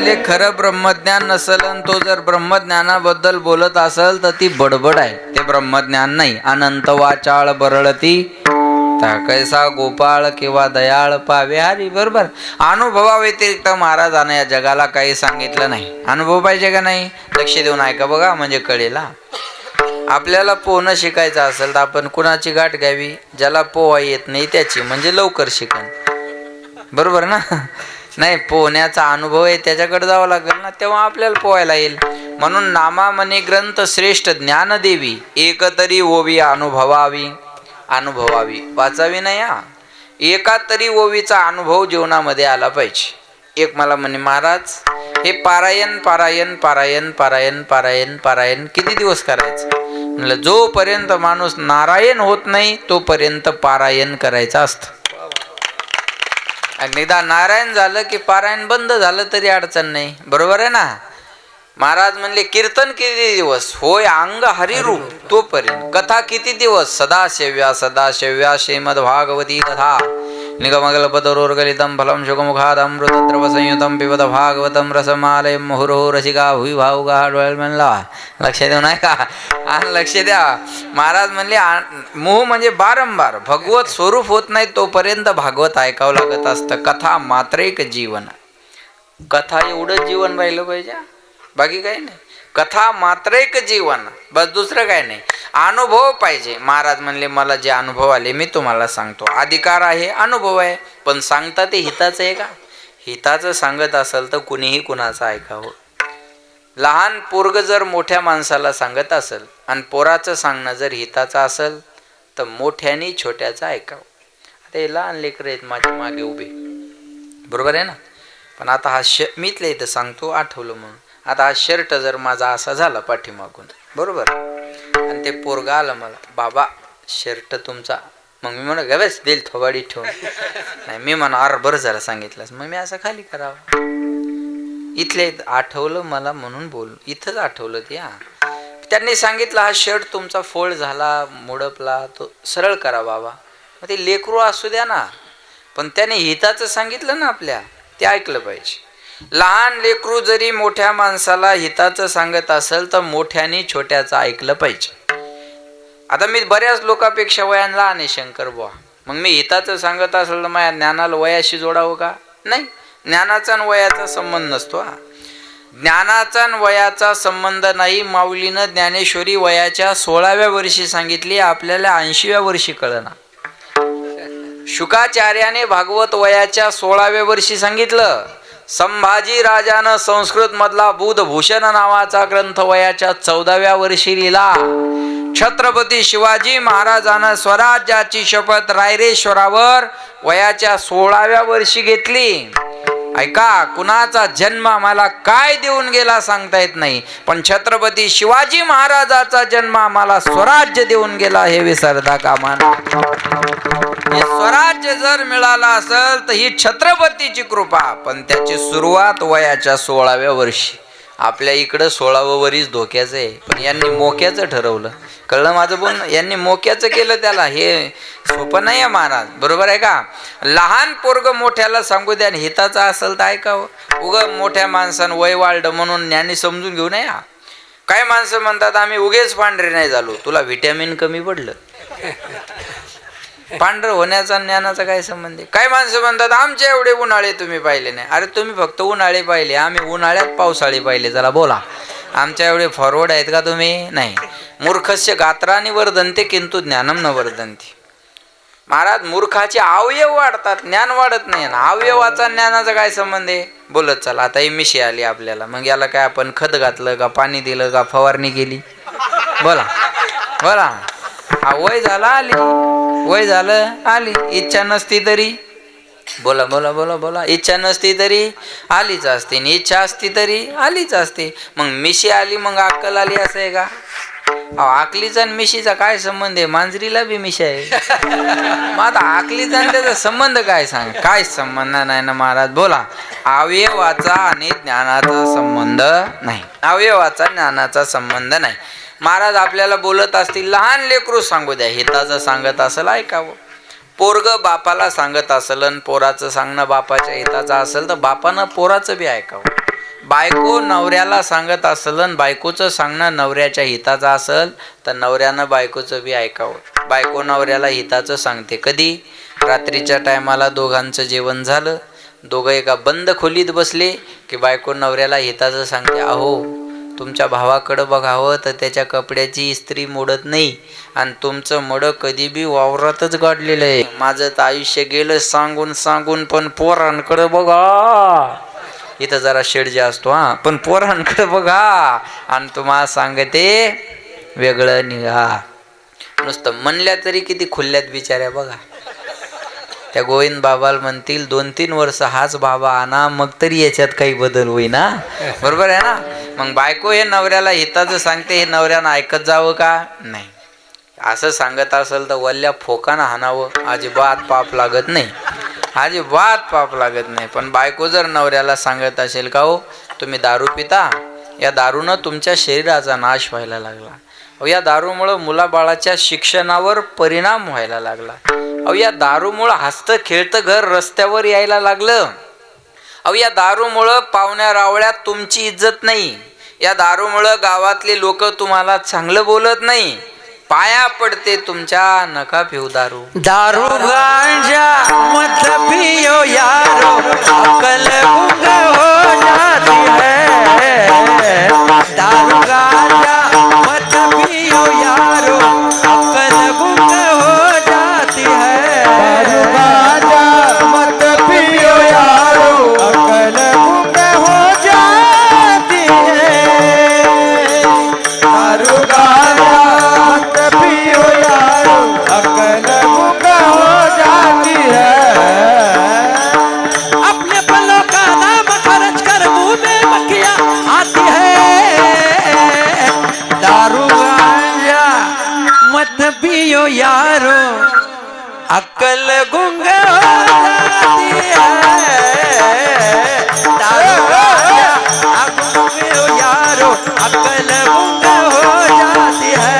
म्हणले खरं ब्रह्मज्ञान नसल, तो जर ब्रह्मज्ञानाबद्दल बोलत असल तर ती बडबड आहे, ते ब्रह्मज्ञान नाही. अनंत वाचाळ बरळती कैसा गोपाळ किंवा दयाळ पावे हरी. बरोबर. अनुभवा व्यतिरिक्त महाराजांना या जगाला काही सांगितलं नाही. अनुभव पाहिजे का नाही? लक्ष देऊन ऐका बघा, म्हणजे कळेल. आपल्याला पोहणं शिकायचं असेल तर आपण कुणाची गाठ घ्यावी? ज्याला पोहा येत नाही त्याची, म्हणजे लवकर शिकन. बरोबर ना? नाही, पोहण्याचा अनुभव आहे त्याच्याकडे जावं लागेल ना, तेव्हा आपल्याला पोहायला येईल. म्हणून नामा म्हणे ग्रंथ श्रेष्ठ ज्ञान देवी, एक तरी ओवी अनुभवावी. अनुभवावी, वाचावी नाही. एका तरी ओवीचा अनुभव जीवनामध्ये आला पाहिजे. एक मला म्हणे महाराज हे पारायण पारायण पारायण पारायण पारायण पारायण किती दिवस करायचं? म्हणलं जोपर्यंत माणूस नारायण होत नाही तोपर्यंत पारायण करायचं असतं. एकदा नारायण झालं की पारायण बंद झालं तरी अडचण नाही. बरोबर आहे ना? महाराज म्हणले कीर्तन किती दिवस? होय अंग हरिरूप तोपर्यंत. कथा किती दिवस? सदाशिव्या सदाशिव्या श्रीमद भागवती कथा. निगमगलपतरोर्गलितं फलं शुकमुखाद अमृतद्रव संयुतं पिबत भागवतं रसमालयं मुहुर्मुहुः रसिका भुवि भावुकाः. डोळ्याला म्हणला लक्ष देऊ नाही का? लक्ष द्या. महाराज म्हणले मुह म्हणजे बारंबार. भगवत स्वरूप होत नाही तोपर्यंत भागवत ऐकावं लागत असतं. कथा मात्र एक जीवन. कथा एवढं जीवन राहिलं पाहिजे, बाकी काही नाही. कथा मात्र एक जीवन, बस दुसरं काय नाही. अनुभव पाहिजे. महाराज म्हणले मला जे अनुभव आले मी तुम्हाला सांगतो. अधिकार आहे, अनुभव आहे, पण सांगता ते हिताचं आहे का? हिताचं सांगत असेल तर कुणीही कुणाचं ऐकावं. लहान पोरग जर मोठ्या माणसाला सांगत असेल आणि पोराचं सांगणं जर हिताचं असेल तर मोठ्याने छोट्याचं ऐकावं. आता हे लहान लेकरं आहेत माझ्या मागे उभे, बरोबर आहे ना? पण आता हा मीतल्या इथं सांगतो आठवलं म्हणून. आता हा शर्ट जर माझा असा झाला पाठीमागून, बरोबर, आणि ते पोरगा आलं मला, बाबा शर्ट तुमचा, मग मी म्हणा गव्यास देईल थोबाडी ठेवून. नाही, मी म्हणा अर बरं झालं सांगितलंस, मग मी असं खाली करावं. इथले आठवलं मला म्हणून बोल, इथंच आठवलं ते. त्यांनी सांगितलं हा शर्ट तुमचा फोल्ड झाला, मुडपला, तो सरळ करा बाबा. मग ते लेकरू असू द्या ना, पण त्याने हिताचं सांगितलं ना आपल्या, ते ऐकलं पाहिजे. लहान लेकरू जरी मोठ्या माणसाला हिताचं सांगत असेल तर मोठ्याने छोट्याचं ऐकलं पाहिजे. आता मी बऱ्याच लोकांपेक्षा वयानं लहान आहे शंकर बुवा, मग मी हिताचं सांगत असेल तर माझ्या ज्ञानाला वयाशी जोडावं का? नाही, ज्ञानाचा आणि वयाचा संबंध नसतो. ज्ञानाचा आणि वयाचा संबंध नाही. माऊलीनं ज्ञानेश्वरी वयाच्या 16व्या वर्षी सांगितली, आपल्याला 80व्या वर्षी कळना. शुकाचार्याने भागवत वयाच्या 16व्या वर्षी सांगितलं. संभाजी राजानं संस्कृत मधला बुधभूषण नावाचा ग्रंथ वयाच्या 14व्या वर्षी लिहिला. छत्रपती शिवाजी महाराजांना स्वराज्याची शपथ रायरेश्वरावर वयाच्या 16व्या वर्षी घेतली. ऐका, कुणाचा जन्म आम्हाला काय देऊन गेला सांगता येत नाही, पण छत्रपती शिवाजी महाराजाचा जन्म आम्हाला स्वराज्य देऊन गेला, हे विसरता कामा नये. स्वराज्य जर मिळाला असेल तर ही छत्रपतीची कृपा, पण त्याची सुरुवात वयाच्या 16व्या वर्षी. आपल्या इकडं 16वं वरीच धोक्याचं आहे, पण यांनी मोक्याचं ठरवलं. कळलं माझं बोलणं? यांनी मोक्याचं केलं त्याला. हे सोपं नाही आहे महाराज, बरोबर आहे का? लहान पोरग मोठ्याला सांगू द्या, हिताचं असेल तर ऐकावं. उगं मोठ्या माणसानं वय वाढलं म्हणून ज्ञानी समजून घेऊ नये. काय माणसं म्हणतात आम्ही उगेच पांढरे नाही झालो, तुला व्हिटॅमिन कमी पडलं. पांढरं होण्याचा ज्ञानाचा काय संबंध आहे? काय माणसं म्हणतात आमचे एवढे उन्हाळे तुम्ही पाहिले नाही. अरे तुम्ही फक्त उन्हाळे पाहिले, आम्ही उन्हाळ्यात पावसाळे पाहिले. चला बोला, आमच्या एवढे फॉरवर्ड आहेत का तुम्ही? नाही. मूर्खस्य गात्राने वर्धनते किंतु ज्ञानम न वर्धनते. महाराज मूर्खाचे अवयव वाढतात, ज्ञान वाढत नाही. अवयवाचा ज्ञानाचा काय संबंध आहे? बोलत चला. आता ही मिशी आली आपल्याला, मग याला काय आपण खत घातलं का, पाणी दिलं का, फवारणी केली? बोला बोला. हा वय झालं आली, वय झालं आली. इच्छा नसती तरी, बोला बोला बोला बोला, इच्छा नसती तरी आलीच असते, इच्छा असती तरी आलीच असते. मग मिशी आली मग अक्कल आली असं आहे का? आकलीचा आणि मिशीचा काय संबंध आहे? मांजरीला बी मिशी आहे. मग आता आकलीचा आणि त्याचा संबंध काय सांग? काय संबंध नाही ना महाराज. बोला, अवयवाचा आणि ज्ञानाचा संबंध नाही. अवयवाचा ज्ञानाचा संबंध नाही. महाराज आपल्याला बोलत असतील, लहान लेकरू सांगू द्या, हिताचं सांगत असेल ऐकावं. पोरग बापाला सांगत असेल आणि पोराचं सांगणं बापाच्या हिताचं असेल तर बापानं पोराचं बी ऐकावं. बायको नवऱ्याला सांगत असल आणि बायकोचं सांगणं नवऱ्याच्या हिताचं असल तर नवऱ्यानं बायकोचं बी ऐकावं. बायको नवऱ्याला हिताचं सांगते कधी? रात्रीच्या टायमाला दोघांचं जेवण झालं, दोघं एका बंद खोलीत बसले की बायको नवऱ्याला हिताचं सांगते, अहो तुमच्या भावाकडं बघावं तर त्याच्या कपड्याची इस्त्री मोडत नाही आणि तुमचं मड कधी बी वावरातच गाडलेलं आहे. माझं तर आयुष्य गेलं सांगून सांगून, पण पोरांकडं बघा. इथं जरा शेडजे असतो पण पोरांकडे बघा आणि तुम्हाला सांगते वेगळं निघा. नुसतं म्हणल्या तरी किती खुल्ल्यात बिचाऱ्या बघा. त्या गोविंद बाबाला म्हणतील 2-3 वर्ष हाच बाबा आणा, मग तरी याच्यात काही बदल होईना. बरोबर आहे ना? मग बायको हे नवऱ्याला हिताचं सांगते, हे नवऱ्यानं ऐकत जावं का? नाही. असं सांगत असेल तर वल्ल्या फोकानं हाणावं, अजिबात पाप लागत नाही, अजिबात पाप लागत नाही. पण बायको जर नवऱ्याला सांगत असेल का हो तुम्ही दारू पिता, या दारूनं तुमच्या शरीराचा नाश व्हायला लागला, या दारूमुळं मुलाबाळाच्या शिक्षणावर परिणाम व्हायला लागला, या दारूमुळं हसतं खेळतं घर रस्त्यावर यायला लागलं, या दारूमुळं पाहुण्या रावळ्यात तुमची इज्जत नाही, या दारूमुळं गावातले लोक तुम्हाला चांगलं बोलत नाही, पाया पडते तुमच्या, नका पिऊ दारू. दारू गांजा मत पियो यारो, अकल गुंग हो जाती है. दारू गांजा मत पियो यारो, अकल गुंग हो जाती है. दारू गांजा मत पियो यारो, अकल गुंग हो जाती है. दारू गांजा मत पियो यारो, अकल गुंग हो जाती है. अपने पलों का नाम खर्च कर मुंह में मक्खियां आती है. दारू गांजा मत पियो यारो, अकल गुंग हो जाती है. दारू गांजा मत पियो यारो, अकल गुंग हो जाती है.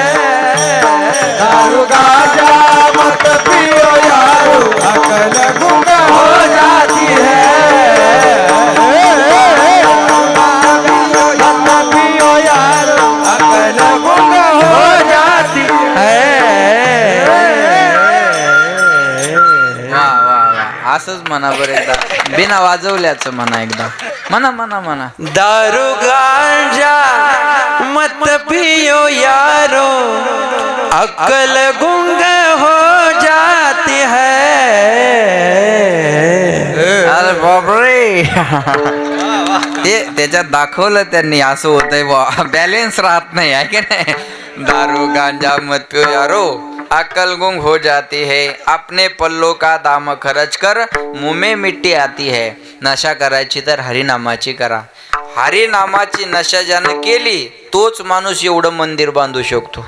दारू गांजा मत पियो यारो, अकल गुंग हो जाती है. मत पियो यारो, अकल गुंग हो जाती है. वा वा वा, असंच म्हणा बरं एकदा, बिना वाजवल्याचं म्हणा एकदा, म्हणा म्हणा म्हणा. दारू गांजा मत पियो यारो, अकल गुंग हो जाती है. अरे बापरे, ते त्याच्यात दाखवलं त्यांनी, असं होतंय बा, बॅलेन्स राहत नाही आहे की नाही. दारू गांजा मत पियो यारो, अकल गुंग हो जाती है. अपने पल्लों का दाम खर्च कर मुंह में मिट्टी आती है. नशा करायची तर हरिनामाची करा. हरिनामाची नशा ज्यानं केली तोच माणूस एवढं मंदिर बांधू शकतो.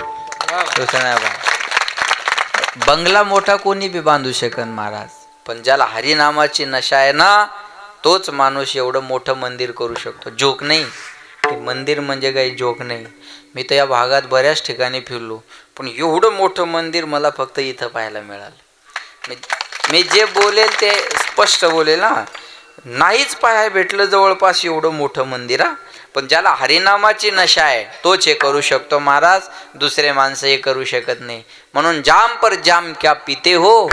बंगला मोठा कोणी बी बांधू शकन महाराज, पण ज्याला हरिनामाची नशा आहे ना तोच माणूस एवढं मोठं मंदिर करू शकतो. जोक नाही, ते मंदिर म्हणजे काही जोक नाही. मी तर या भागात बऱ्याच ठिकाणी फिरलो, पण एवढं मोठं मंदिर मला फक्त इथं पाहायला मिळालं. मी जे बोलेल ते स्पष्ट बोलेल ना, नाहीच पाहायला भेटलं जवळपास एवढं मोठं मंदिर. पण ज्याला हरिनामाची नशा आहे तोच हे करू शकतो महाराज, दुसरे माणसं हे करू शकत नाही. म्हणून जाम पर जाम क्या पीते हो,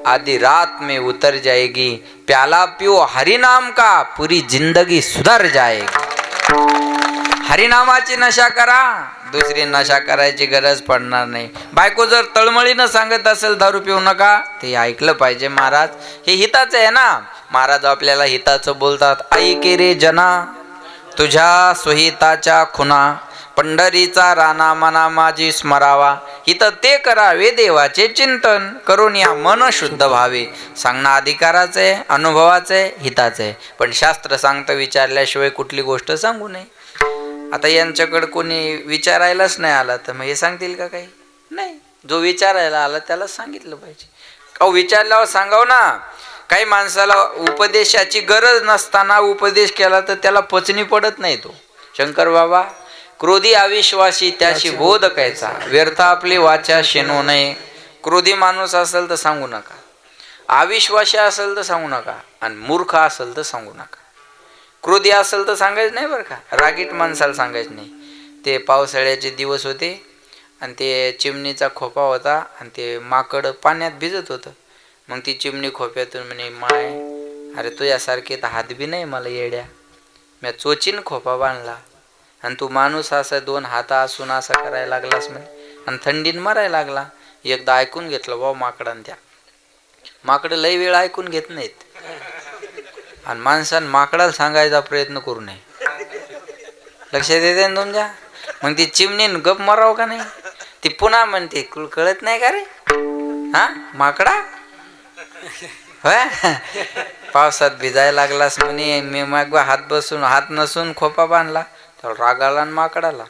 आधी रात में उतर जाएगी, प्याला पियो हरिनाम का, पूरी जिंदगी सुधर जाएगी. हरिनामाची नशा करा, दुसरी नशा करायची गरज पडणार नाही. बायको जर तळमळीनं सांगत असेल दारू पिऊ नका, ते ऐकलं पाहिजे महाराज, हे हिताचं आहे ना. महाराज आपल्याला हिताचं बोलतात. ऐके रे जना तुझ्या सुहिताच्या खुना, पंढरीचा राणा मना माझी स्मरावा. हितं ते करावे देवाचे चिंतन, करून या मन शुद्ध व्हावे. सांगणं अधिकाराचं आहे, अनुभवाचं आहे, हिताचं आहे. पण शास्त्र सांगतं विचारल्याशिवाय कुठली गोष्ट सांगू नये. आता यांच्याकडे कोणी विचारायलाच नाही आला तर मग हे सांगतील का काही? नाही. जो विचारायला आला त्याला सांगितलं पाहिजे. अहो विचारल्यावर सांगाव ना. काही माणसाला उपदेशाची गरज नसताना उपदेश केला तर त्याला पचनी पडत नाही. तो शंकर बाबा, क्रोधी अविश्वासी त्याशी बोध कायचा, व्यर्थ आपली वाचा शेनो नये. क्रोधी माणूस असेल तर सांगू नका, अविश्वासी असेल तर सांगू नका, आणि मूर्ख असेल तर सांगू नका. क्रोधी असेल तर सांगायचं नाही बरं का, रागीट माणसाला सांगायचं नाही. ते पावसाळ्याचे दिवस होते आणि ते चिमणीचा खोपा होता आणि ते माकड पाण्यात भिजत होतं. मग ती चिमणी खोप्यातून म्हणे, माय अरे तुझ्यासारखे तर हात बी नाही मला येड्या, मी चोचीन खोपा बांधला आणि तू माणूस असा 2 हात असून असा करायला लागलास म्हणे आणि थंडीन मरायला लागला. एकदा ऐकून घेतलं भाऊ माकडान. त्या माकडं लई वेळ ऐकून घेत नाहीत आणि माणसानं माकडाला सांगायचा प्रयत्न करू नये. लक्षात येते ना तुमच्या? मग ती चिमणीन गप मराव का नाही, ती पुन्हा म्हणते कळत नाही का रे हा माकडा, होय पावसात भिजायला लागलास म्हणे, मी मग हात नसून खोपा बांधला. तर राग आला आणि माकडाला.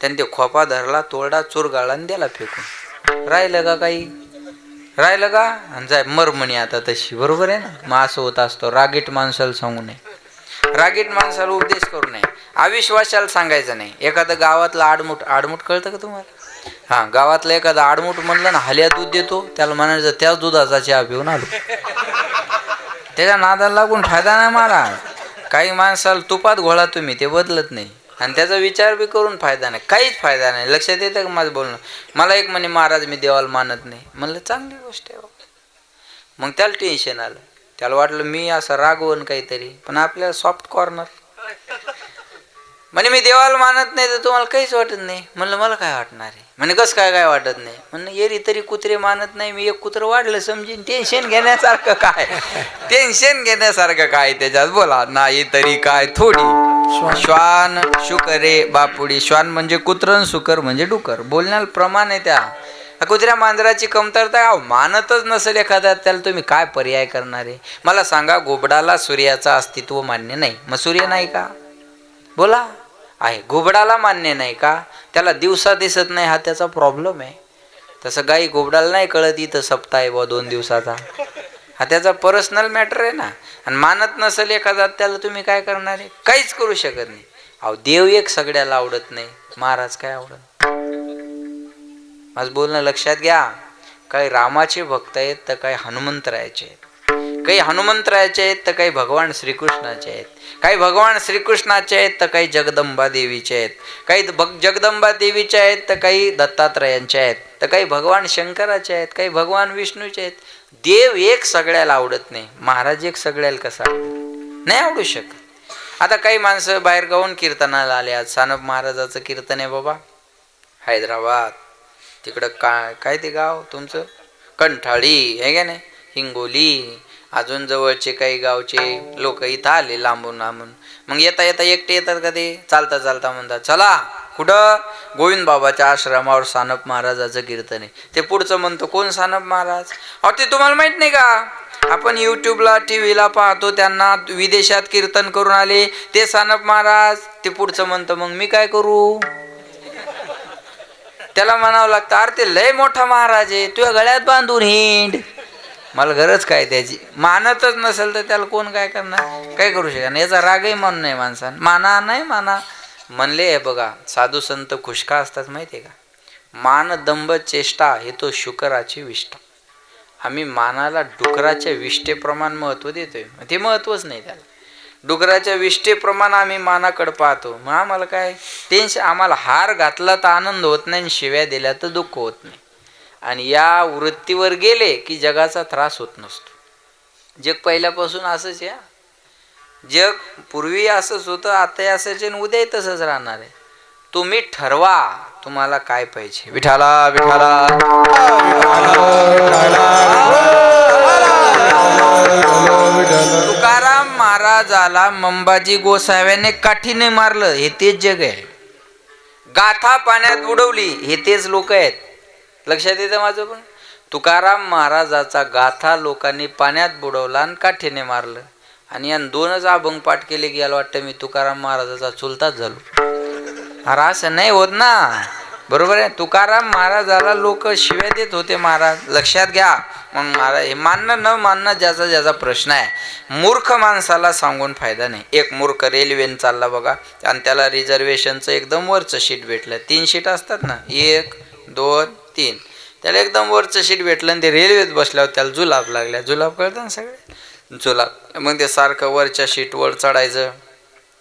त्याने ते खोपा धरला, तोडा चुरगाळा आणि दिला फेकून. राहिलं का काही? राहिलं का? आणि जाय मर म्हणे आता तशी. बरोबर आहे ना? मग असं होत असतो. रागीट माणसाला सांगू नये, रागीट माणसाला उपदेश करू नये, अविश्वासाला सांगायचं नाही. एखादं गावातलं आडमुठ कळतं का तुम्हाला? हा, गावातलं एखादं आडमुठ म्हणलं ना हल्या दूध देतो, त्याला म्हणायचं त्याच दुधाचा चहा पिऊन आलो. त्याच्या नादाला लागून फायदा नाही मला. काही माणसाला तुपात घोळा तुम्ही, ते बदलत नाही आणि त्याचा विचार बी करून फायदा नाही, काहीच फायदा नाही. लक्षात येतं का माझं बोलणं? मला एक म्हणे महाराज मी देवाला मानत नाही. म्हणलं चांगली गोष्ट आहे. मग त्याला टेन्शन आलं. त्याला वाटलं मी असं रागवण काहीतरी, पण आपल्याला सॉफ्ट कॉर्नर. म्हणे मी देवाला मानत नाही तर तुम्हाला काहीच वाटत नाही. म्हणलं मला काय वाटणार आहे? म्हणे कसं काय वाटत नाही? म्हणलं एरी तरी कुत्रे मानत नाही, मी एक कुत्रं वाढलं समजेन. टेन्शन घेण्यासारखं काय? टेन्शन घेण्यासारखं काय त्याच्यात? बोला नाही तरी काय थोडी. श्वान शुकरे बापुडी. श्वान म्हणजे कुत्रं, सुकर म्हणजे डुकर. बोलण्याला प्रमाण आहे. त्या कुत्र्या मांजराची कमतरता मानतच नसेल एखादा, त्याला तुम्ही काय पर्याय करणार आहे? मला सांगा, घोबडाला सूर्याचं अस्तित्व मान्य नाही, मग सूर्य नाही का? बोला. आहे. घोबडाला मान्य नाही का? त्याला दिवसा दिसत नाही, हा त्याचा प्रॉब्लेम आहे. तसं गाई घोबडाला नाही कळत इथं सप्ताह आहे व 2 दिवसाचा, हा त्याचा पर्सनल मॅटर आहे ना. आणि मानत नसेल एखादा, त्याला तुम्ही काय करणार आहे? काहीच करू शकत नाही. अहो देव एक सगळ्याला आवडत नाही, महाराज काय आवडत? माझं बोलणं लक्षात घ्या. काही रामाचे भक्त आहेत तर काही हनुमंतरायाचे आहेत, काही हनुमंतरायाचे आहेत तर काही भगवान श्रीकृष्णाचे आहेत, काही भगवान श्रीकृष्णाचे आहेत तर काही जगदंबा देवीचे आहेत, काही जगदंबा देवीचे आहेत तर काही दत्तात्रयांचे आहेत, तर काही भगवान शंकराचे आहेत, काही भगवान विष्णूचे आहेत. देव एक सगळ्याला आवडत नाही, महाराज एक सगळ्याला कसा नाही आवडू शकत. आता काही माणसं बाहेर गावून कीर्तनाला आले. आज सानप महाराजाचं कीर्तन आहे बाबा, हैदराबाद तिकडं काय ते गाव तुमचं, कंठाळी आहे का नाही, हिंगोली, अजून जवळचे काही गावचे लोक इथं आले लांबून लांबून. मग येता येता एकटे येतात का ते? चालता चालता म्हणतात चला कुठं? गोविंद बाबाच्या आश्रमावर सानप महाराजाचं कीर्तन आहे. ते पुढचं म्हणतो कोण सानप महाराज? अहो ते तुम्हाला माहित नाही का? आपण युट्यूबला टीव्हीला पाहतो, त्यांना विदेशात कीर्तन करून आले ते सानप महाराज. ते पुढचं म्हणतं मग मी काय करू? त्याला म्हणावं लागतं अरे ते लय मोठा महाराज आहे, तुझ्या गळ्यात बांधून हिंड, मला गरज काय त्याची? मानतच नसेल तर त्याला कोण काय करणार? काय करू शकणार? याचा रागही म्हणून नाही माणसानं. माना नाही माना म्हणले. हे बघा साधू संत खुशका असतात माहिती आहे का? मान दंभ चेष्टा हे तो शुकराची विष्ठा. आम्ही मानाला डुकराच्या विष्ठेप्रमाण महत्व देतोय, ते महत्वच नाही त्याला. डुकराच्या विष्ठेप्रमाण आम्ही मानाकडे पाहतो. मग आम्हाला काय टेन्शन? आम्हाला हार घातला तर आनंद होत नाही, शिव्या दिल्या तर दुःख होत नाही. आणि या वृत्तीवर गेले की जगाचा त्रास होत नसतो. जग पहिल्यापासून असंच आहे. जग पूर्वी असंच होतं, आताही असंच आहे, उद्याही तसंच राहणार आहे. तुम्ही ठरवा तुम्हाला काय पाहिजे. विठाला विठाला तुकाराम महाराजाला मंबाजी गोसाव्याने काठीने मारलं, हे तेच जग आहे. गाथा पाण्यात बुडवली, हे तेच लोक आहेत. लक्षात येतं माझं? पण तुकाराम महाराजाचा गाथा लोकांनी पाण्यात बुडवला आणि काठीने मारलं. आणि या 2च अभंग पाठ केले की याला वाटतं मी तुकाराम महाराजाचा चुलताच झालो. अरे असं नाही होत ना, बरोबर आहे? तुकाराम महाराजाला लोक शिव्या देत होते महाराज. लक्षात घ्या. मग महाराज हे मानणं न मानणं ज्याचा ज्याचा प्रश्न आहे. मूर्ख माणसाला सांगून फायदा नाही. एक मूर्ख रेल्वेने चालला बघा आणि त्याला रिझर्वेशनचं एकदम वरचं शीट भेटलं. 3 शीट असतात ना, 1 2 3. त्याला एकदम वरचं शीट भेटलं आणि ते रेल्वेत बसल्यावर त्याला जुलाब लागल्या. जुलाब कळतं ना सगळे? जुलाब. मग ते सारखं वरच्या शीटवर चढायचं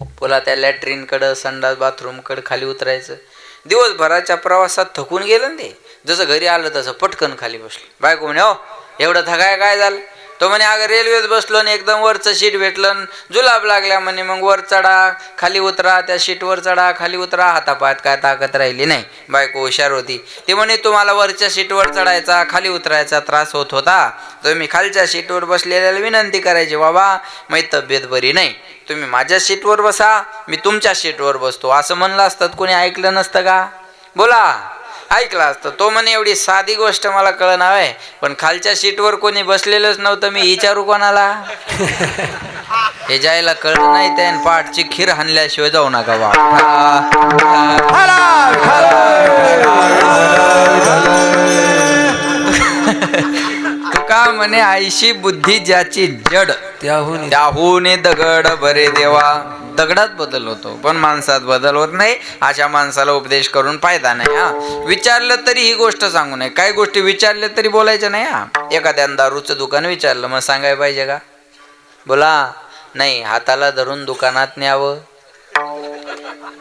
पुन्हा त्या लॅट्रिनकडं संडास बाथरूमकडं खाली उतरायचं. दिवसभराच्या प्रवासात थकून गेलं ना ते. जसं घरी आलं तसं पटकन खाली बसलं. बायको म्हणे, हो एवढं थकाय काय झालं? तो म्हणे, अगं रेल्वेत बसलो आणि एकदम वरचं सीट भेटलं, जुलाब लागल्या म्हणे. मग वर चढा खाली उतरा, त्या सीटवर चढा खाली उतरा, हातापायात काय ताकद राहिली नाही. बायको हुशार होती. ती म्हणे, तुम्हाला वरच्या सीटवर चढायचा खाली उतरायचा त्रास होत होता, तर मी खालच्या सीटवर बसलेल्याला विनंती करायची, बाबा माझी तब्येत बरी नाही, तुम्ही माझ्या सीटवर बसा, मी तुमच्या सीटवर बसतो. असं म्हणलं असतं कोणी ऐकलं नसतं का? बोला, ऐकलं असतं. तो म्हणे, एवढी साधी गोष्ट मला कळना आहे, पण खालच्या सीटवर कोणी बसलेलंच नव्हतं, मी विचारू कोणाला? हे जायला कळलं नाही त्याने पाठची खीर हाणल्याशिवाय जाऊ नका बा. तुका म्हणे, आईशी बुद्धी ज्याची जड, त्याहून दगड बरे देवा. दगडात बदल होतो पण माणसात बदल होत नाही. अशा माणसाला उपदेश करून फायदा नाही. हा, विचारलं तरी ही गोष्ट सांगू नये. काही गोष्टी विचारल्या तरी बोलायच्या नाही. हा, एखाद्यानं दारूचं दुकान विचारलं, मग सांगायला पाहिजे का? बोला, नाही. हाताला धरून दुकानात न्यावं,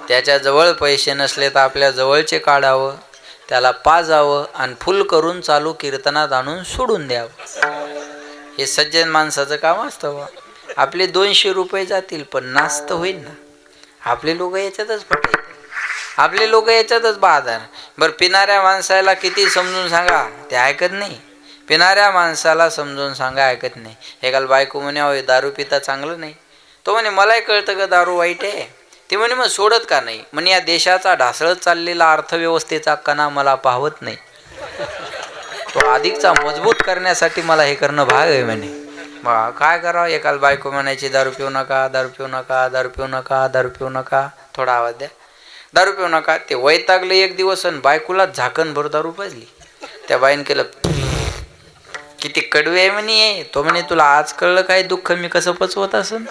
त्याच्याजवळ पैसे नसले तर आपल्या जवळचे काढावं, त्याला पाजावं आणि फुल करून चालू कीर्तनात आणून सोडून द्यावं. हे सज्जन माणसाचं काम असतं बा. आपले 200 रुपये जातील पण नास्त होईल ना. आपले लोक याच्यातच पटायचे, आपले लोक याच्यातच बाजार. बरं, पिणाऱ्या माणसाला किती समजून सांगा ते ऐकत नाही. पिणाऱ्या माणसाला समजून सांगा ऐकत नाही. एकाला बायको म्हणे, अहो दारू पिता चांगलं नाही. तो म्हणे, मलाही कळतं का दारू वाईट आहे. ती म्हणे, मग सोडत का नाही? म्हणे, या देशाचा ढासळत चाललेला अर्थव्यवस्थेचा कणा मला पाहत नाही, तो अधिकचा मजबूत करण्यासाठी मला हे करणं भाग आहे म्हणे. बा काय करावं? एकाला बायको म्हणायची, दारू पिऊ नका, दारू पिऊ नका, दारू पिऊ नका, दारू पिऊ नका. थोडा आवाज द्या. दारू पिऊ नका. ते वैतागले एक दिवस आणि बायकोला झाकणभर दारू पाजली. त्या बाईन केलं, किती कडवे आहे म्हणे. तो म्हणे, तुला आज कळलं काय दुःख मी कसं पचवत असन?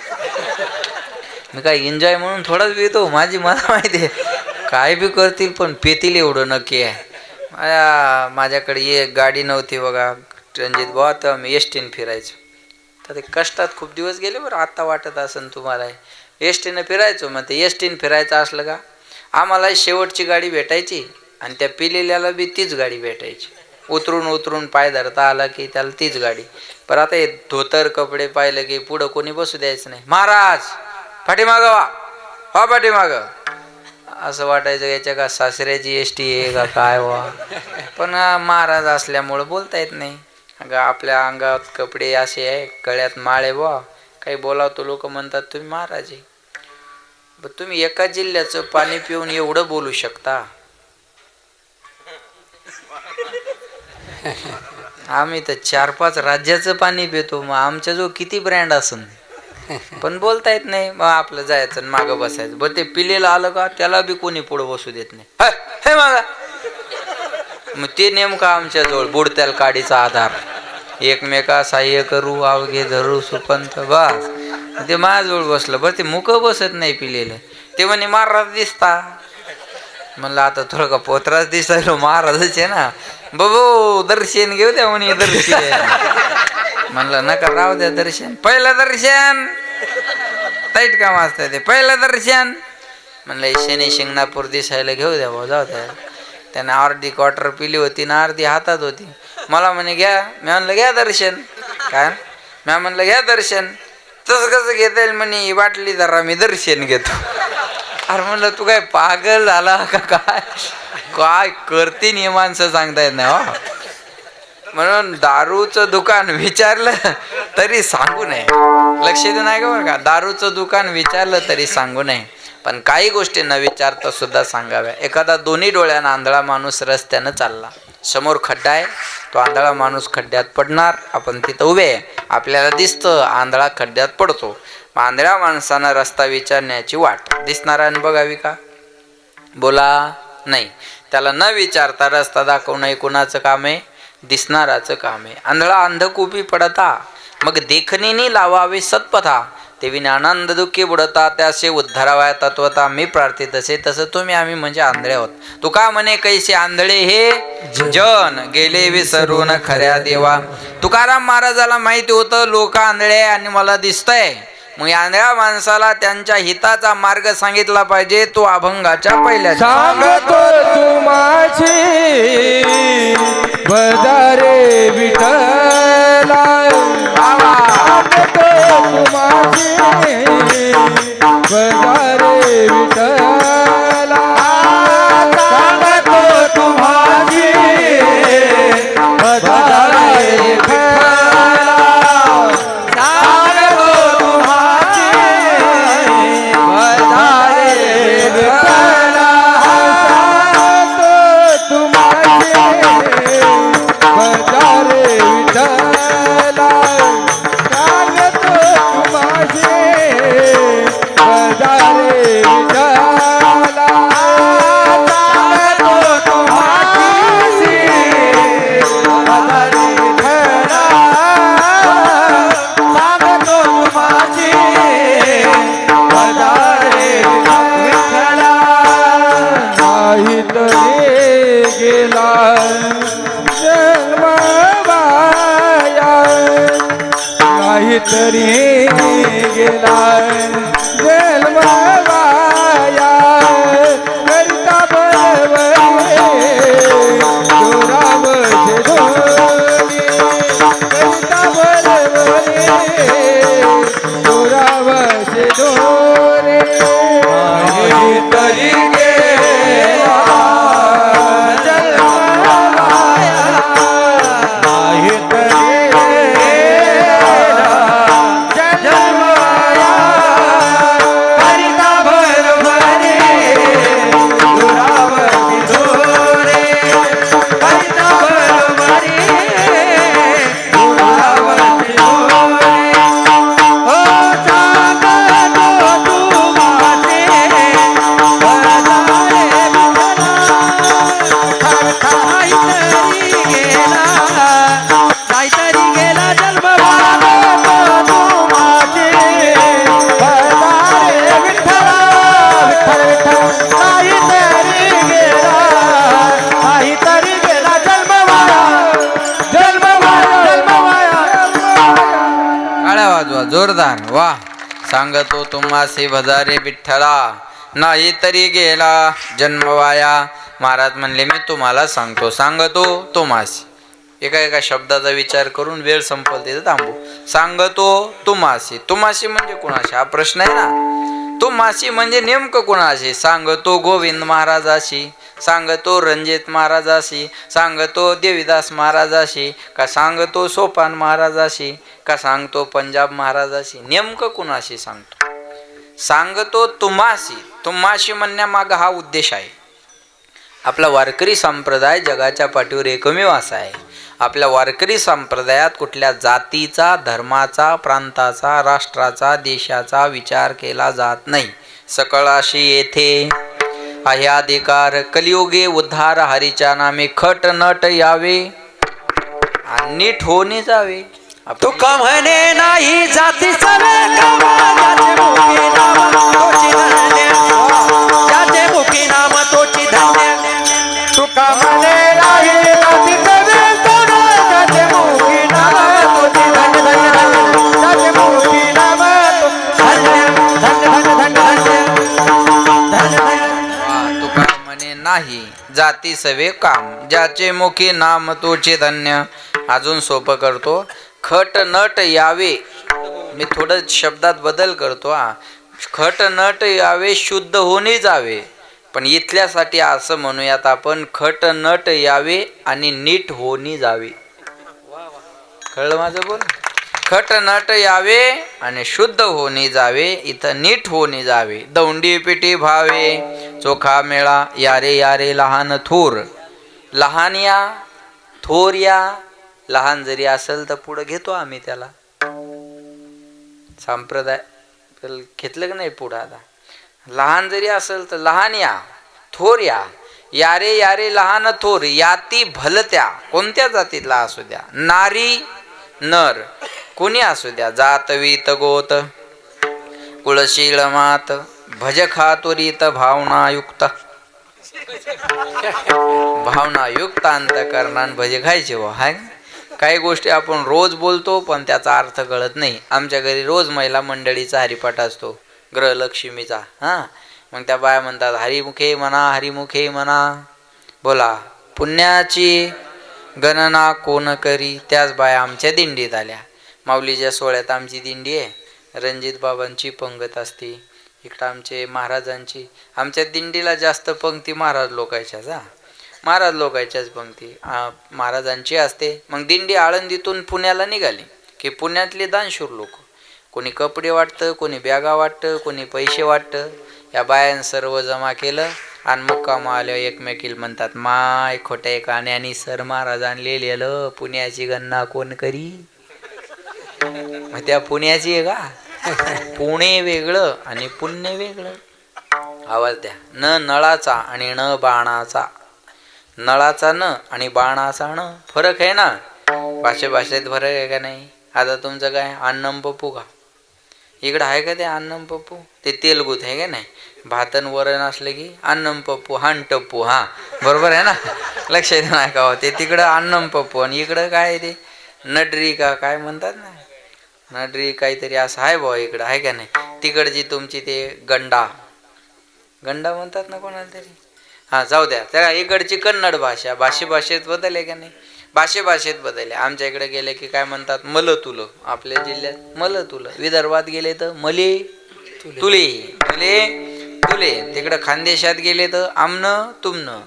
मी काय एन्जॉय म्हणून थोडाच पितो, माझी मला माहिती आहे काय बी करतील पण पेतील एवढं नक्की आहे. माझ्याकडे एक गाडी नव्हती बघा रणजित भाऊ, तेव्हा मी एसटीने फिरायचो. तर ते कष्टात खूप दिवस गेले बरं. आत्ता वाटत असेल तुम्हाला, एसटीनं फिरायचो. मग ते एसटीनं फिरायचं असलं का आम्हाला शेवटची गाडी भेटायची आणि त्या पिलेल्याला बी तीच गाडी भेटायची. उतरून उतरून पाय धरता आला की त्याला तीच गाडी. पण आता हे धोतर कपडे पाहिलं की पुढं कोणी बसू द्यायचं नाही. महाराज पाठीमागं वा, हा पाठीमागं. असं वाटायचं याच्या का सासऱ्याची एसटी आहे का काय वा. पण महाराज असल्यामुळं बोलता येत नाही. अगं आपल्या अंगात कपडे असे आहे, गळ्यात माळ आहे बा, काही बोलावतो लोक म्हणतात तुम्ही महाराज आहे. तुम्ही एका जिल्ह्याचं पाणी पिऊन एवढं बोलू शकता? आम्ही तर 4-5 राज्याचं पाणी पितो. मग आमच्या जो किती ब्रँड असन पण बोलता येत नाही. मग आपलं जायचं मागं बसायचं. बरं, ते पिलेलं आलं का त्याला बी कोणी पुढं बसू देत नाही. हे मागा. मग ते नेमकं आमच्या जवळ बुडत्याल काडीचा आधार. एकमेका सहाय्य करू अवघे धरू सुपंत. बस ते माझ्याजवळ बसलं. बरं, ते मुक बसत नाही पिलेलं. ते म्हणे महाराज दिसता. म्हणलं आता थोडं का पोत्राच दिसायलो, महाराजच आहे ना. बघू दर्शन घेऊ द्या म्हणे. दर्शन म्हणलं नका, राहू द्या दर्शन. पहिलं दर्शन ताईट काम असतं ते. पहिलं दर्शन म्हणलं शनी शिंगणापूर दिसायला घेऊ द्या भाऊ, जाऊ द्या. त्याने अर्धी क्वार्टर पिली होती ना अर्धी हातात होती. मला म्हणे घ्या. मी म्हणलं घ्या दर्शन. काय? मी म्हणलं घ्या दर्शन. तसं कसं घेता येईल म्हणे, बाटली धरा मी दर्शन घेतो. अरे म्हणलं तू काय पागल झाला का काय? काय करते हे माणसं सांगता येत नाही हो. म्हणून दारूचं दुकान विचारलं तरी सांगू नये. लक्ष देऊ नाही का बरं का? दारूचं दुकान विचारलं तरी सांगू नये, पण काही गोष्टी न विचारता सुद्धा सांगाव्या. एखादा दोन्ही डोळ्यानं आंधळा माणूस रस्त्यानं चालला, समोर खड्डा आहे, तो आंधळा माणूस खड्ड्यात पडणार, आपण तिथं उभे आहे, आपल्याला दिसतं आंधळा खड्ड्यात पडतो. आंधळ्या माणसानं रस्ता विचारण्याची वाट दिसणाऱ्यानं बघावी का? बोला, नाही. त्याला न विचारता रस्ता दाखवणं हे कुणाचं काम आहे? दिसणाराचं काम आहे. आंधळा अंधकूपी पडता मग देखणीनी लावावे सत्पथा, ते विज्ञानानंद दुःखी बुडता त्यासे उद्धारावाया तत्वता. मी प्रार्थित असे तसं तुम्ही आम्ही म्हणजे आंधळे आहोत. तुका म्हणे कैसे आंधळे हे जन गेले विसरून खऱ्या देवा. तुकाराम महाराजाला माहिती होतं लोक आंधळे आणि मला दिसतंय, मग या माणसाला त्यांच्या हिताचा मार्ग सांगितला पाहिजे. तो अभंगाच्या पहिल्या सांगतो तू माझी बजारे विठ्ठला सांगतो तू माझी बजारे विठ्ठला सांगतो तू माझी बजारे विठ्ठला सांगतो तू माझी बजारे विठ्ठला बजारे विठ्ठला सांगतो तू माझे बजारे विठ्ठला सांगतो तू माझे बजारे विठ्ठला सांगतो तू माझे बजारे विठ्ठला नाही तरी गेला तरी गेला जन्म वाया करिता बळवले दोरावचे दोरे करिता बळवले दोरावचे दोरे तरी गेला जन्म वाया नाही तरी जोरदार वा. सांगतो तुम्हासी भजारे विठ्ठला नाही तरी गेला जन्म वाया. महाराज म्हणले मी तुम्हाला सांगतो. सांगतो तुम्हासी एका एका शब्दाचा विचार करून वेळ संपल तिथे थांबू. सांगतो तुम्हासी. तुम्हासी म्हणजे कुणाशी हा प्रश्न आहे ना. तुम्हासी म्हणजे नेमकं कुणाशी. सांगतो गोविंद महाराजाशी, सांगतो रणजित महाराजाशी, सांगतो देवीदास महाराजाशी, का सांगतो सोपान महाराजाशी, का सांगतो पंजाब महाराजाशी. नेमकं कुणाशी सांगतो. सांगतो तुम्हासी. तुम्हाशी म्हणण्यामागं हा उद्देश आहे. आपला वारकरी संप्रदाय जगाच्या पाठीवर एकमेव असा आहे. आपल्या वारकरी संप्रदायात कुठल्या जातीचा, धर्माचा, प्रांताचा, राष्ट्राचा, देशाचा विचार केला जात नाही. सकळाशी येथे आहे अधिकार कलियुगे उद्धार हरीच्या नामे खट नट यावे आणि नीट होणे जावे. तुका म्हणे नाही जाती सवे कामा ज्याचे मुखी नाम तोची धन्य तुका म्हणे नाही जाती सवे कामा ज्याचे मुखी नाम तोची धन्य ज्याचे मुखी नाम तोची धन्य तुका म्हणे नाही जाती सवे काम ज्याचे मुखी नाम तोचे धन्य. अजून सोपं करतो. खट नट यावे. मी थोडं शब्दात बदल करतो हा. खट नट यावे शुद्ध होणे जावे. पण इथल्यासाठी असं म्हणूयात आपण खट नट यावे आणि नीट होणे जावे. कळलं माझं बोल. खट नट यावे आणि शुद्ध होणे जावे. इथं नीट होणे जावे. दौंडी पिटी भावे चोखा मेळा यारे यारे लहान थोर. लहान या थोर या. लहान जरी असेल तर पुढं घेतो आम्ही त्याला. संप्रदाय घेतलं की नाही पुढं. आता लहान जरी असेल तर लहान या थोर या. यारे यारे लहान थोर. याती भलत्या कोणत्या जातीतला असू द्या. नारी नर कोणी असू द्या. जात वीत गोत कुळशीळ मात भज खातुरीत भावनायुक्त. भावनायुक्त अंतकरणान भजे खायचे व हाय. काही गोष्टी आपण रोज बोलतो पण त्याचा अर्थ कळत नाही. आमच्या घरी रोज महिला मंडळीचा हरिपाठ असतो ग्रहलक्ष्मीचा. हां, मग त्या बाया म्हणतात हरिमुखे म्हणा, हरिमुखे म्हणा. बोला, पुण्याची गणना कोण करी. त्याच बाया आमच्या दिंडीत आल्या. माऊलीच्या सोहळ्यात आमची दिंडी आहे. रणजित बाबांची पंगत असते, इकडं आमचे महाराजांची. आमच्या दिंडीला जास्त पंक्ती महाराज लोकांच्याच. महाराज लोकांच्याच पंक्ती महाराजांची असते. मग दिंडी आळंदीतून पुण्याला निघाली की पुण्यातले दानशूर लोक, कोणी कपडे वाटतं, कोणी बॅगा वाटतं, कोणी पैसे वाटतं. या बायां सर्व जमा केलं आणि मुक्काम आल्यावर एकमेकीला म्हणतात, माय खोट्या कान्यानी सर महाराज आणलेलं पुण्याची गणना कोण करी. मग त्या पुण्याची आहे का? पुणे वेगळं आणि पुण्य वेगळं. आवाज द्या. न नळाचा आणि न बाणाचा. नळाचा न आणि बाणाचा न फरक आहे ना. भाषेत फरक आहे का नाही. आता तुमचं काय अन्नम पप्पू का इकडं आहे का ते अन्नम पप्पू. ते तेलगुत आहे का नाही. भातन वरण असले की अन्नम पप्पू हान टप्पू. हां बरोबर आहे ना. लक्षात नाही का. ते तिकडं अन्नम पप्पू आणि इकडं काय ते नडरी का काय म्हणतात ना. नडरी काहीतरी असं आहे बुवा इकडं आहे का नाही. तिकडची तुमची ते गंडा म्हणतात ना कोणाला तरी. हां जाऊ द्या. त्या इकडची कन्नड भाषा भाषेत बदलले का नाही. भाषेत बदलले. आमच्या इकडे गेले की काय म्हणतात मल तुलं. आपल्या जिल्ह्यात मल तुलं. विदर्भात गेले तर मले तुले तुले. तिकडं खानदेशात गेले तर आमनं तुमनं.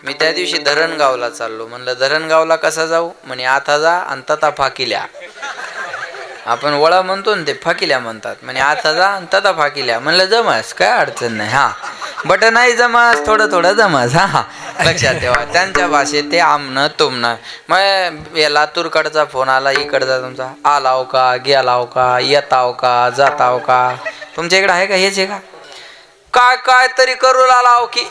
मी त्या दिवशी धरणगावला चाललो. म्हणलं धरणगावला कसा जाऊ. म्हणे आता जा आणि तथा फाकिल्या. आपण वळा म्हणतो ना ते फाकिल्या म्हणतात. म्हणे आता जा आणि तथा फाकिल्या. म्हणलं जमस काय अडचण नाही. हां बट नाही जमस थोडं जमस. हां लक्षात ठेवा. त्यांच्या भाषेत ते आमनं तुमनं. मग या लातूरकडचा फोन आला इकडचा तुमचा. आलाव का, गेलाव का, येताव का, जाताव का. तुमच्या इकडं आहे का हेच आहे का. काय तरी करू लाव की.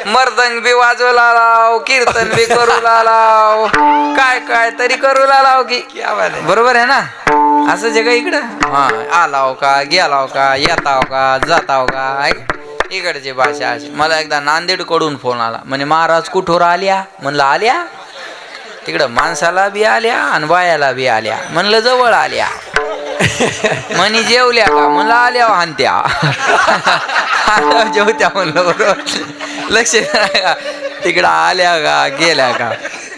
मर्दंग बी वाजवला लाव, कीर्तन बी करू लाव, काय तरी करू लाव की. बरोबर आहे ना. असं जे का इकडं. हा आलाव का, गेलाव का, येताव का, जाताव का. इकडची भाषा अशी. मला एकदा नांदेड कडून फोन आला. म्हणे महाराज कुठोर आल्या. म्हणलं आल्या. तिकडं माणसाला बी आल्या आणि बायाला बी आल्या. म्हणलं जवळ आल्या. म्हणी जेवल्या का. म्हणलं आल्या हानत्या. जेवत्या म्हणलं. बरोबर लक्ष तिकडं आल्या का गेल्या का.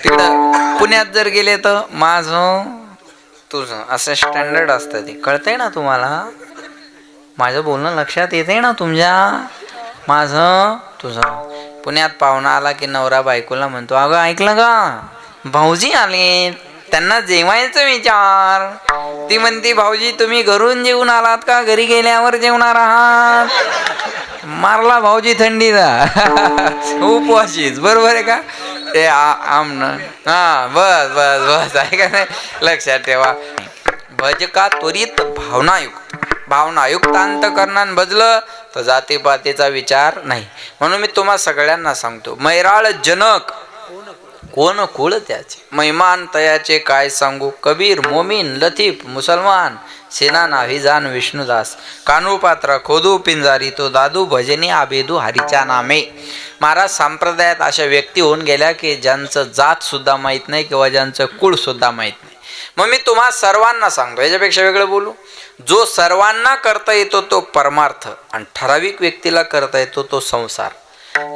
तिकडं पुण्यात जर गेले तर माझं तुझं असं स्टँडर्ड असतं. ते कळतंय ना तुम्हाला. माझं बोलणं लक्षात येतंय ना तुमच्या. माझं तुझं. पुण्यात पाहुणा आला की नवरा बायकोला म्हणतो, अगं ऐकलं का भाऊजी आले, त्यांना जेवायचं विचार. ती म्हणती भाऊजी तुम्ही घरून जेवून आलात का घरी गेल्यावर जेवणार आहात. मारला भाऊजी थंडीला. उपवाशीच. बरोबर आहे का. ते आमनं. हा बस आहे का नाही. लक्षात ठेवा. भजका त्वरित भावनायुक्त अंतकरणान भजलं तर जातीपातीचा विचार नाही. म्हणून मी तुम्हा सगळ्यांना सांगतो, मैराळ जनक कोण कुळ त्याचे, महिमान तयाचे काय सांगू. कबीर, मोमीन, लतीफ, मुसलमान, सेना नावी जान विष्णुदास, कानू पात्रा खोदू पिंजारी, तो दादू भजनी आबेदू हरीच्या नामे. महाराज संप्रदायात अशा व्यक्ती होऊन गेल्या की ज्यांचं जात सुद्धा माहीत नाही किंवा ज्यांचं कुळ सुद्धा माहीत नाही. मग मी तुम्हा सर्वांना सांगतो, याच्यापेक्षा वेगळं बोलू. जो सर्वांना करता येतो तो परमार्थ आणि ठराविक व्यक्तीला करता येतो तो संसार.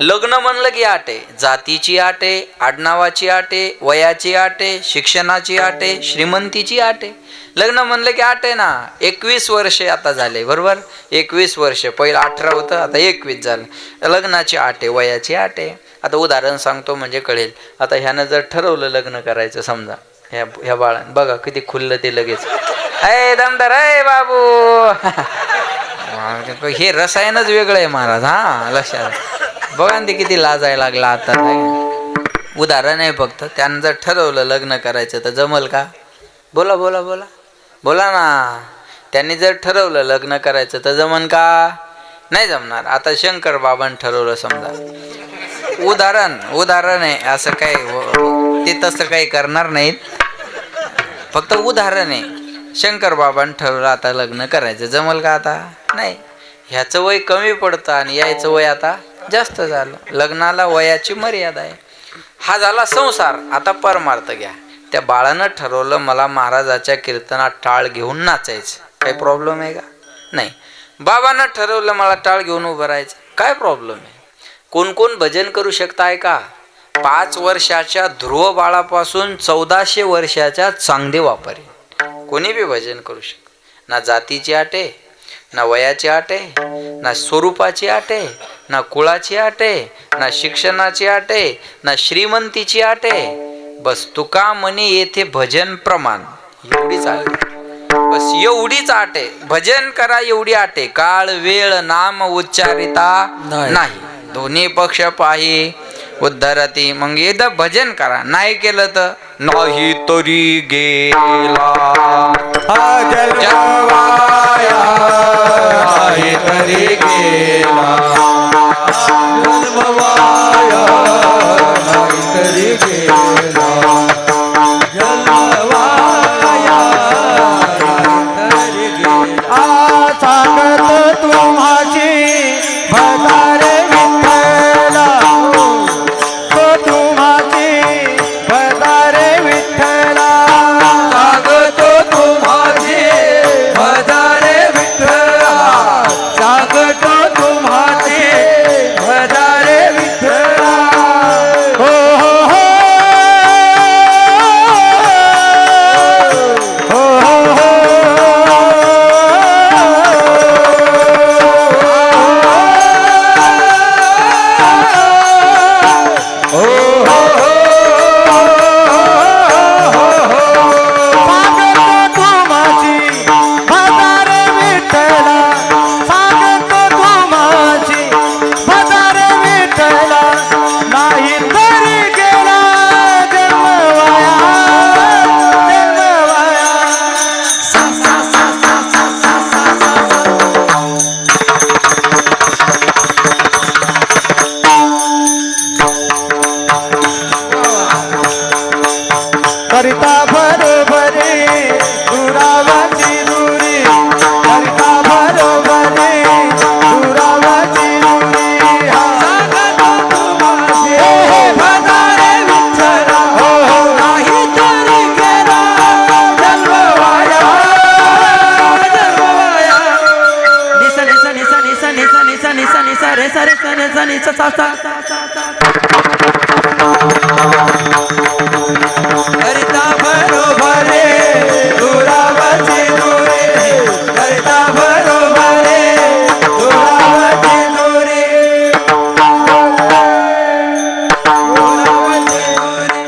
लग्न म्हणलं की आट आहे. जातीची आट आहे, आडनावाची आट आहे, वयाची आट आहे, शिक्षणाची आट आहे, श्रीमंतीची आट आहे. लग्न म्हणलं की आट आहे ना. 21 वर्षे आता झाले. बरोबर 21 वर्ष. पहिलं 18 होतं, आता 21 झालं. लग्नाची आट आहे, वयाची आट आहे. आता उदाहरण सांगतो म्हणजे कळेल. आता ह्यानं जर ठरवलं लग्न करायचं समजा, ह्या बाळानं बघा किती खुललं ते लगेच. अय दमदार अय बाबू. हे रसायनच वेगळं आहे महाराज. हा लक्षात बघा ना ते किती लाजायला लागला आता. उदाहरण आहे फक्त. त्यानं जर ठरवलं लग्न करायचं तर जमल का. बोला ना. त्यांनी जर ठरवलं लग्न करायचं तर जमन का. नाही जमणार. आता शंकर बाबांनी ठरवलं समजा. उदाहरण आहे. असं काय ते तसं काही करणार नाहीत. फक्त उदाहरण आहे. शंकर बाबांनी ठरवलं आता लग्न करायचं. जमल का आता. नाही. ह्याचं वय कमी पडतं आणि यायचं वय आता जास्त झालं. लग्नाला वयाची मर्यादा आहे. हा झाला संसार. आता परमार्थ घ्या. त्या बाळानं ठरवलं मला महाराजाच्या कीर्तनात टाळ घेऊन नाचायचं. काही प्रॉब्लेम आहे का? नाही. बाबांना ठरवलं मला टाळ घेऊन उभं राहायचं. काय प्रॉब्लेम आहे? कोण कोण भजन करू शकताय का? 5 वर्षाच्या ध्रुव बाळापासून 1400 वर्षाच्या चांगदेवापर्यंत कोणी बी भजन करू शकत. ना जातीची अट आहे, ना वयाची अट आहे, ना स्वरूपाची अट आहे, ना कुळाची अट आहे, ना शिक्षणाची अट आहे, ना श्रीमंतीची अट आहे. बस तुका म्हणे येथे भजन प्रमाण, एवढीच अट आहे. बस एवढीच अट आहे. भजन करा एवढी अट आहे. काळ वेळ नाम उच्चारिता नाही, दोन्ही पक्ष पाही उद्धरती. मग एकदा भजन करा, नाही केलं तर नाही तरी गेला जन्मवाया नाही तरी गेला, जन्मवाया नाही तरी गेला, जन्मवाया नाही तरी गेला. सांगत तुम्हाची भजारे विठ्ठला, तो तुम्हाची भजारे विठ्ठला. सांगतो तुम्हाची भजारे विठ्ठला, सांगतो तुम्हाची भजारे विठ्ठला. हो हो हो हो हो करिता बरोबरे दुरावाची दुरी, करिता बरोबरे दुरावाची दुरी. सांगतो तुम्हाची भजारे विठ्ठला, हो हो नाही तरी गेला जन्मवाया, जन्मवाया. निसा निसा निसा निसा निसा निसा निसा निसा रे सा रे सा रे सा निसा सा सा सा सा. करिता बरोबरे दुरावाची दुरी, करिता बरोबरे दुरावाची दुरी, दुरावाची दुरी.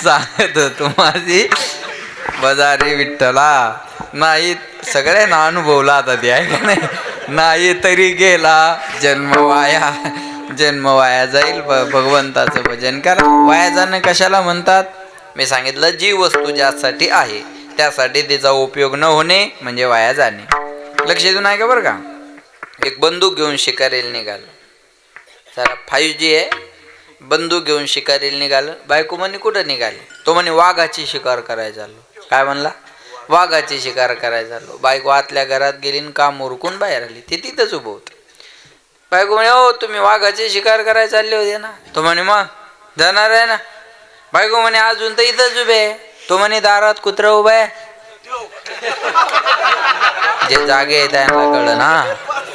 सांगतो तुम्हाची बजारे विठ्ठला, नाही सगळ्यांना अनुभवला आता ते आहे का नाही. नाही तरी गेला जन्म वाया, जन्म वाया जाईल. भगवंताचं भजन करा. वाया जाणं कशाला म्हणतात? मी सांगितलं जी वस्तू ज्यासाठी आहे त्यासाठी तिचा उपयोग न होणे म्हणजे वाया जाणे. लक्ष देऊन आहे का बरं का. एक बंदूक घेऊन शिकारीला निघाल, जरा 5G आहे. बंदूक घेऊन शिकारीला निघालं. बायको म्हणे कुठं निघाले? तो म्हणे वाघाची शिकार करायला चाललो. काय म्हणला? वाघाची शिकार करायला चाललो. बायको आतल्या घरात गेली, काम उरकून बाहेर आली. ते तिथंच उभं होतं. बायको म्हणे हो तुम्ही वाघाची शिकार करायला चालले होते ना? तो म्हणे मग जाणार आहे ना. बायको म्हणे अजून तर इथंच उभे आहे. तो म्हणे दारात कुत्रा उभा आहे. जे जागे आहे त्यांना कळलं ना.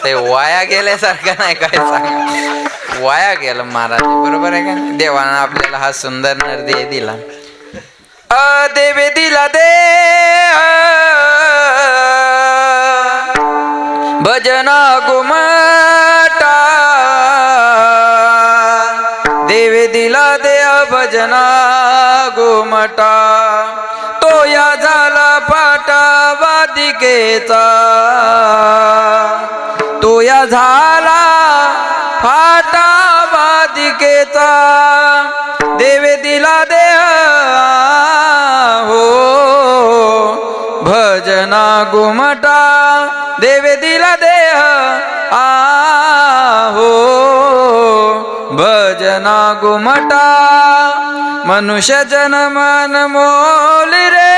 ते वाया गेल्यासारखं नाही काय सांगा. वाया गेलं महाराज, बरोबर आहे का? देवानं आपल्याला हा सुंदर नरदेह दिला. देवे दिला दे भजना गुमटा, देवे दिला दे भजना गुमटा. तो या झाला पाटा वादिकेचा, तो या झाला फाटा वादिकेचा. देवे दिला दे हो भजना गुमटा, देवे दिला देह हो भजना गुमटा. मनुष्य जन्म मोल रे,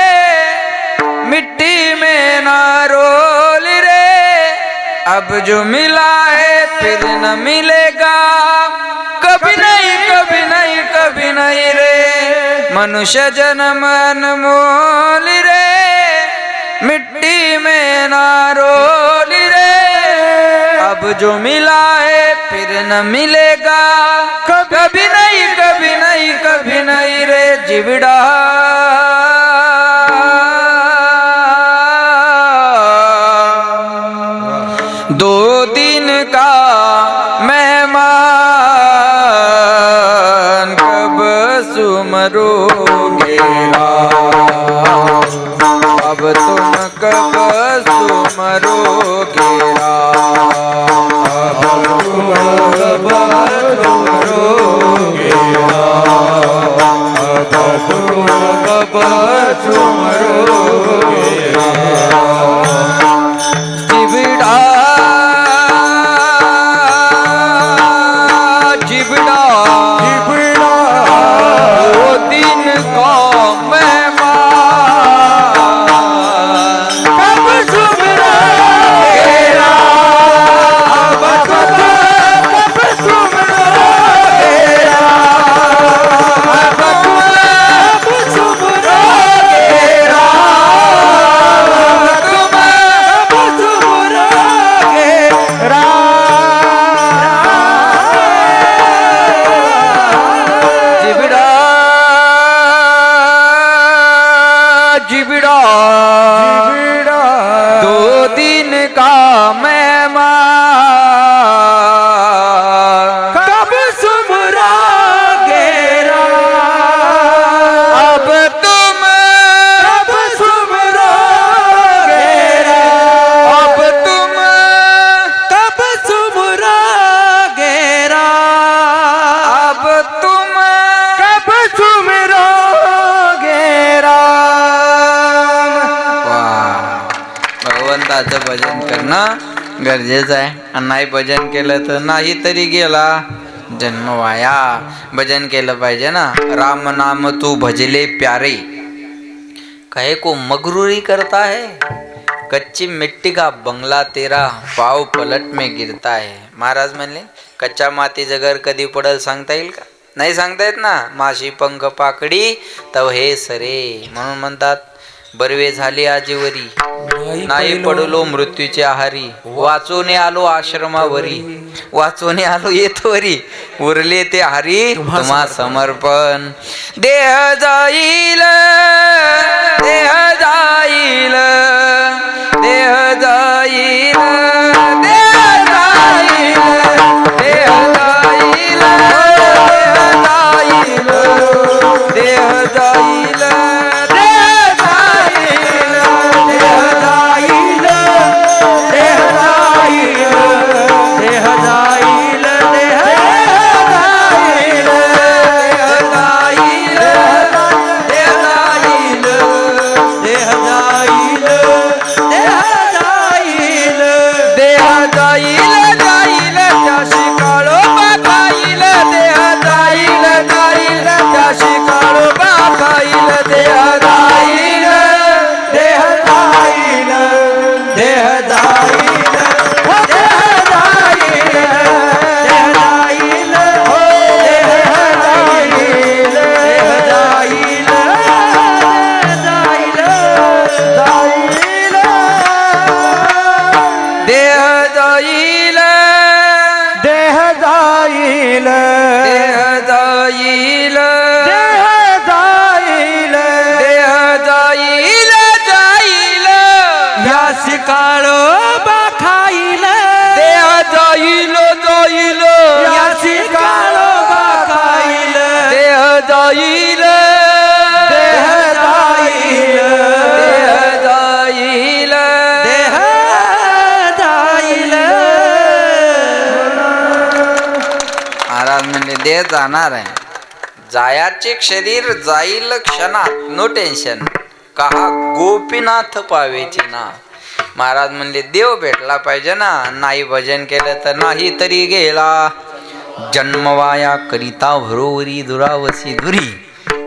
मिट्टी में ना रोल रे. अब जो मिला है फिर न मिलेगा कभी नहीं कभी नहीं कभी नहीं रे मनुष्य जन्म अनमोल रे मिट्टी में ना रोल रे अब जो मिला है फिर न मिलेगा कभी नहीं कभी नहीं कभी नहीं रे जिवड़ा दो दिन का मेहमान कब सुमरोगे अब तुम कब सुमरोगे भगवंताचं भजन करणं गरजेचं आहे आणि नाही भजन केलं तर नाही तरी गेला जन्म वाया भजन केलं पाहिजे ना राम नाम तू भजले प्यारे कहे को मगरूरी करता है कच्ची मिट्टी का बंगला तेरा पाव पलट में गिरता है महाराज म्हणले कच्च्या मातीचं घर कधी पडल सांगता येईल का नाही सांगता येत ना माशी पंख पाकडी तव हे सरे म्हणून म्हणतात बरवे झाले आजीवरी नाही पडलो मृत्यूचे आहारी वाचोने आलो आश्रमावरी वाचोने आलो येतवरी उरले ते हरी तुम्हा समर्पण देह जाईल देह जाईल देह जाईल देह जाईल देह जाईल देह जाईल जाणार आहे जायाचे शरीर जाईल क्षणात नो टेन्शन कहा गोपीनाथ पावेची ना महाराज म्हणले देव भेटला पाहिजे ना नाही भजन केलं तर नाही तरी गेला जन्मवाया करिता भरोवरी दुरावसी दुरी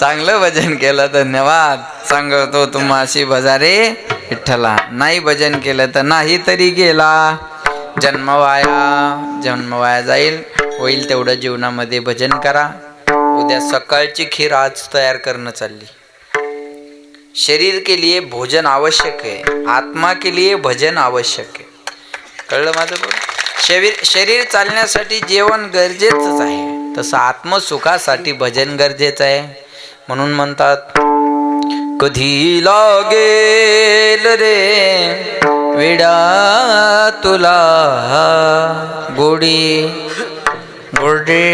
चांगलं भजन केलं धन्यवाद सांगतो तुम्हाशी भजारे विठ्ठला. नाही भजन केलं तर नाही तरी गेला जन्म वाया जाईल. होईल तेवढं जीवनामध्ये भजन करा. उद्या सकाळची खीर आज तयार करणं चालली. शरीर के लिए भोजन आवश्यक है, आत्मा के लिए भजन आवश्यक है. कळलं माझं बोल? शरीर चालण्यासाठी जेवण गरजेचंच आहे, तसं आत्मसुखासाठी भजन गरजेचं आहे. म्हणून म्हणतात कधी लागेल रे वेडा तुला गोडी गोडी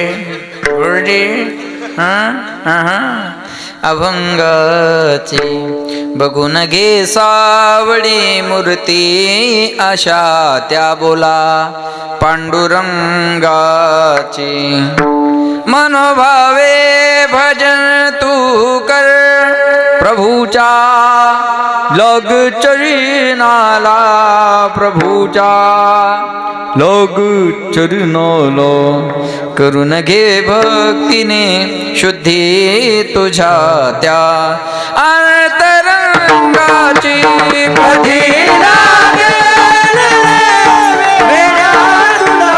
अभंगाची बघून घे सावडी मूर्ती आशा त्या बोला पांडुरंगाची. मनोभावे भजन तू कर प्रभूच्या लग चरणाला, प्रभूच्या लग चरणाला. करून घे भक्तीने शुद्धी तुझ्या त्या अंतरंगाची. कधी लागेल वेड्या तुला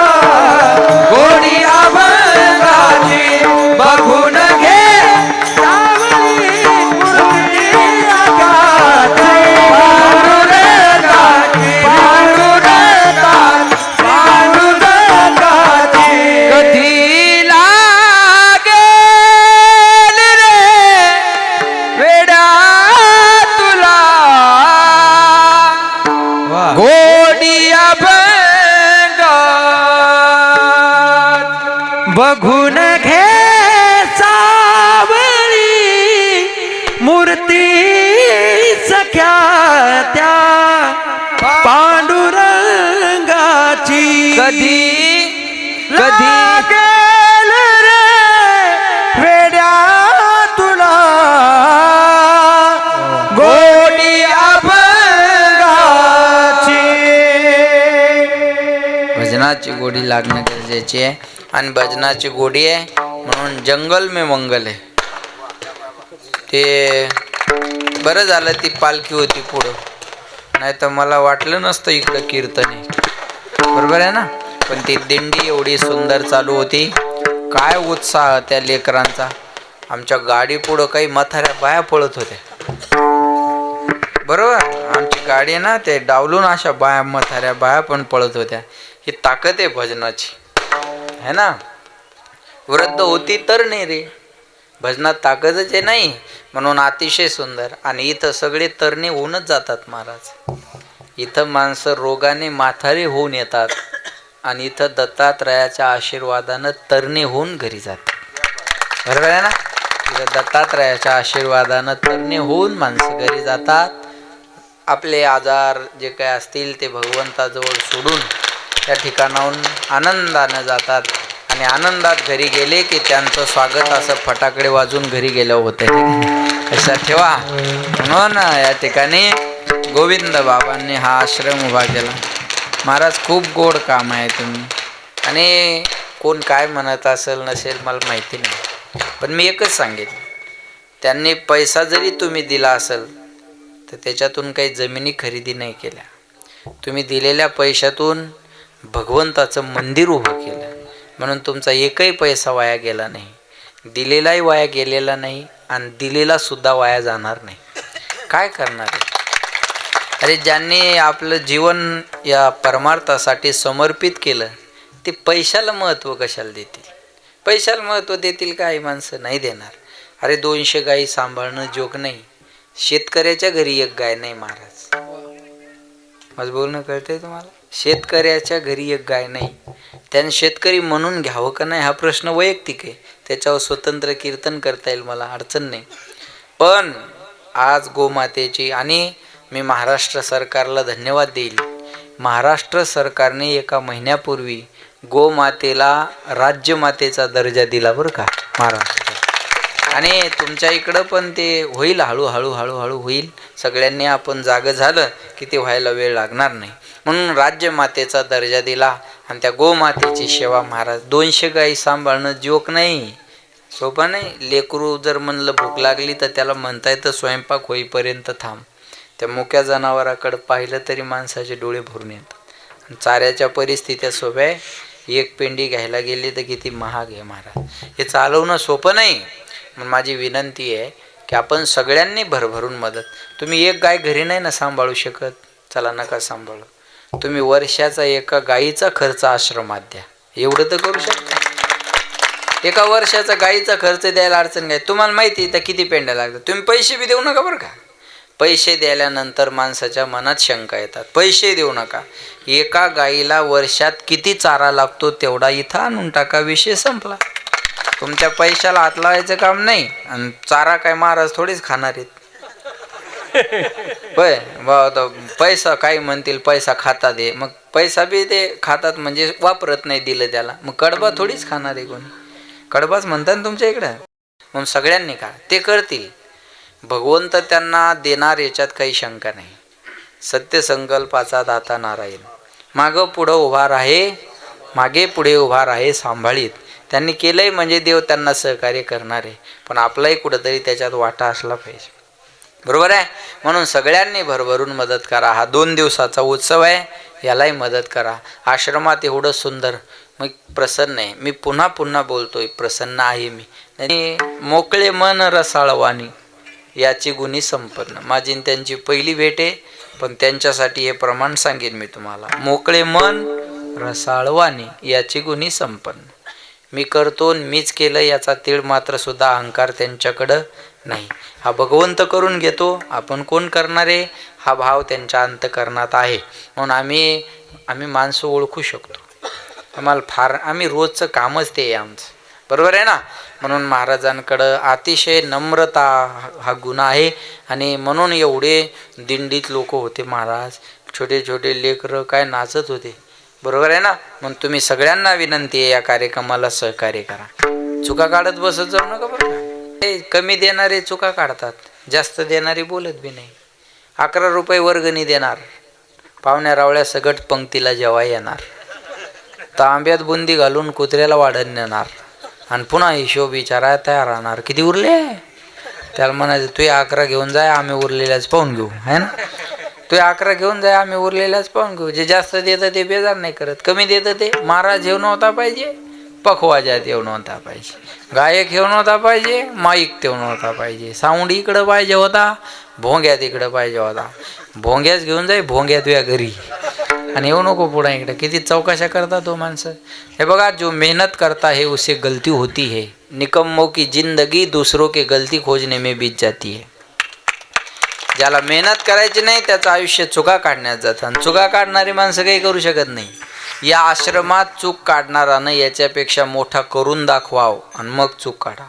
गोडी अभंगाची बघून घे बघून घे सावळी मूर्ती सख्या त्या पांडुरंगाची. कधी लागेल रे वेड्या तुला गोडी अभंगाची. भजनाची गोडी लागणं गरजेची आहे. आणि भजनाची गोडी आहे म्हणून जंगल में मंगल आहे. ते बरं झालं ती पालखी होती पुढं, नाही तर मला वाटलं नसतं इकडं कीर्तन आहे. बरोबर आहे ना. पण ती दिंडी एवढी सुंदर चालू होती. काय उत्साह त्या लेकरांचा. आमच्या गाडी पुढं काही म्हाताऱ्या बाया पळत होत्या. बरोबर आमची गाडी आहे ना, ते डावलून अशा बाया म्हाताऱ्या बाया पण पळत होत्या. ही ताकद आहे भजनाची है ना. वृद्ध होती तर नाही रे, भजनात ताकदच आहे नाही म्हणून अतिशय सुंदर. आणि इथं सगळे तरणे होऊनच जातात महाराज. इथं माणसं रोगाने म्हातारे होऊन येतात आणि इथं दत्तात्रयाच्या आशीर्वादानं तरणे होऊन घरी जातात. बरोबर आहे ना. इथं दत्तात्रयाच्या आशीर्वादानं तरणे होऊन माणसं घरी जातात. आपले आजार जे काय असतील ते भगवंताजवळ सोडून त्या ठिकाणाहून आनंदानं जातात. आणि आनंदात घरी गेले की त्यांचं स्वागत असं फटाकडे वाजून घरी गेलं होतं. लक्षात ठेवा. म्हणून या ठिकाणी गोविंद बाबांनी हा आश्रम उभा केला. महाराज खूप गोड काम आहे तुम्ही. आणि कोण काय म्हणत असेल नसेल मला माहिती नाही, पण मी एकच सांगेन, त्यांनी पैसा जरी तुम्ही दिला असेल तर त्याच्यातून काही जमिनी खरेदी नाही केल्या. तुम्ही दिलेल्या पैशातून भगवंताचं मंदिर उभं केलं म्हणून तुमचा एकही पैसा वाया गेला नाही. दिलेलाही वाया गेलेला नाही आणि दिलेला सुद्धा वाया जाणार नाही. काय करणार आहे. अरे ज्यांनी आपलं जीवन या परमार्थासाठी समर्पित केलं ते पैशाला महत्त्व कशाला देतील. पैशाला महत्त्व देतील काही माणसं नाही देणार. अरे 200 गायी सांभाळणं जोक नाही. शेतकऱ्याच्या घरी एक गाय नाही महाराज. माझं बोलणं कळतंय तुम्हाला. शेतकऱ्याच्या घरी एक गाय नाही. त्याने शेतकरी म्हणून घ्यावं का नाही हा प्रश्न वैयक्तिक आहे. त्याच्यावर स्वतंत्र कीर्तन करता येईल, मला अडचण नाही. पण आज गोमातेची, आणि मी महाराष्ट्र सरकारला धन्यवाद देईल. महाराष्ट्र सरकारने एका महिन्यापूर्वी गोमातेला राज्यमातेचा दर्जा दिला बरं का महाराष्ट्रात. आणि तुमच्या इकडं पण ते होईल, हळूहळू होईल. सगळ्यांनी आपण जागं झालं की ते व्हायला वेळ लागणार नाही. म्हणून राज्यमातेचा दर्जा दिला आणि त्या गोमातेची सेवा महाराज. 200 गायी सांभाळणं जोक नाही. सोपं नाही. लेकरू जर म्हणलं भूक लागली तर त्याला म्हणता येतं स्वयंपाक होईपर्यंत थांब. त्या मुक्या जनावराकडे पाहिलं तरी माणसाचे डोळे भरून येतात. चाऱ्याच्या परिस्थित्या सोप्या आहे. एक पेंडी घ्यायला गेली तर किती महाग आहे महाराज. हे चालवणं सोपं नाही. म्हणून माझी विनंती आहे की आपण सगळ्यांनी भरभरून मदत. तुम्ही एक गाय घरी नाही ना सांभाळू शकत, चला नका सांभाळू. तुम्ही वर्षाचा एका गाईचा खर्च आश्रमात द्या, एवढं तर करू शकता. एका वर्षाचा गाईचा खर्च द्यायला अडचण काय. तुम्हाला माहिती आहे तर किती पेंड्या लागतात. तुम्ही पैसे बी देऊ नका बरं का. पैसे द्यायल्यानंतर माणसाच्या मनात शंका येतात. पैसे देऊ नका. एका गाईला वर्षात किती चारा लागतो तेवढा इथं आणून टाका, विषय संपला. तुमच्या पैशाला हात लावायचं काम नाही. आणि चारा काय महाराज थोडीच खाणार आहेत. होय पैसा काही म्हणतील पैसा खाता दे, मग पैसा बी ते खातात म्हणजे वापरत नाही दिलं त्याला. मग कडबा थोडीच खाणार आहे कोणी. कडबाच म्हणतात ना तुमच्या इकडं. म्हणून सगळ्यांनी का ते करतील. भगवंत त्यांना देणार याच्यात काही शंका नाही. सत्य संकल्पाचा दाता नारायण. मागं पुढं उभा राहे, मागे पुढे उभा राहे सांभाळीत. त्यांनी केलंय म्हणजे देव त्यांना सहकार्य करणार आहे. पण आपलाही कुठंतरी त्याच्यात वाटा असला पाहिजे. बरोबर आहे. म्हणून सगळ्यांनी भरभरून मदत करा. हा 2 दिवसाचा उत्सव आहे, यालाही मदत करा. आश्रमात एवढं सुंदर, मग प्रसन्न आहे. मी पुन्हा पुन्हा बोलतोय, प्रसन्न आहे मी. आणि मोकळे मन रसाळवाणी याची गुणी संपन्न. माझी त्यांची पहिली भेट आहे, पण त्यांच्यासाठी हे प्रमाण सांगेन मी तुम्हाला. मोकळे मन रसाळवाणी याची गुणी संपन्न. मी करतो मीच केलं याचा तीळ मात्र सुद्धा अहंकार त्यांच्याकडं नाही. हा भगवंत करून घेतो, आपण कोण करणारे हा भाव त्यांच्या अंतःकरणात आहे. म्हणून आम्ही माणसं ओळखू शकतो. आम्हाला फार आम्ही रोजचं कामच ते आहे आमचं. बरोबर आहे ना. म्हणून महाराजांकडं अतिशय नम्रता हा गुण आहे. आणि म्हणून एवढे दिंडीत लोक होते महाराज. छोटे छोटे लेकरं काय नाचत होते. बरोबर आहे ना. म्हणून तुम्ही सगळ्यांना विनंती आहे या कार्यक्रमाला सहकार्य करा. चुका काढत बसत जाऊ नका बरं का. ते कमी देणारे चुका काढतात, जास्त देणारे बोलत बी नाही. 11 रुपये वर्गणी देणार, पाहुण्या रावळ्या सगट पंक्तीला जेव्हा येणार, तांब्यात बुंदी घालून कुत्र्याला वाढण नेणार आणि पुन्हा हिशोब विचारायला तयार राहणार. किती उरले त्याला म्हणायचं तू 11 घेऊन जाय, आम्ही उरलेल्याच पाहून घेऊ. है ना. तू 11 घेऊन जाय, आम्ही उरलेल्याच पाहून घेऊ. जे जास्त देतं ते बेजार नाही करत. कमी देतं ते महाराज येऊ नव्हता पाहिजे, पखवाजात येऊ नव्हता पाहिजे, गायक येऊ नव्हता पाहिजे, माईक तेऊ नव्हता पाहिजे, साऊंड इकडं पाहिजे होता, भोंग्यात इकडं पाहिजे होता. भोंग्याच घेऊन जाय, भोंग्यात तुझ्या घरी, आणि येऊ नको पुढे इकडे. किती चौकशा करता तो माणसं. हे बघा, जो मेहनत करता है उसे गलती होती है. निकम्मों की जिंदगी दूसरों के गलती खोजने में बीत जाती है. ज्याला मेहनत करायची नाही त्याचं आयुष्य चुका काढण्यात जातं. आणि चुका काढणारी माणसं काही करू शकत नाही. या आश्रमात चूक काढणारानं याच्यापेक्षा मोठा करून दाखवाव आणि मग चूक काढा.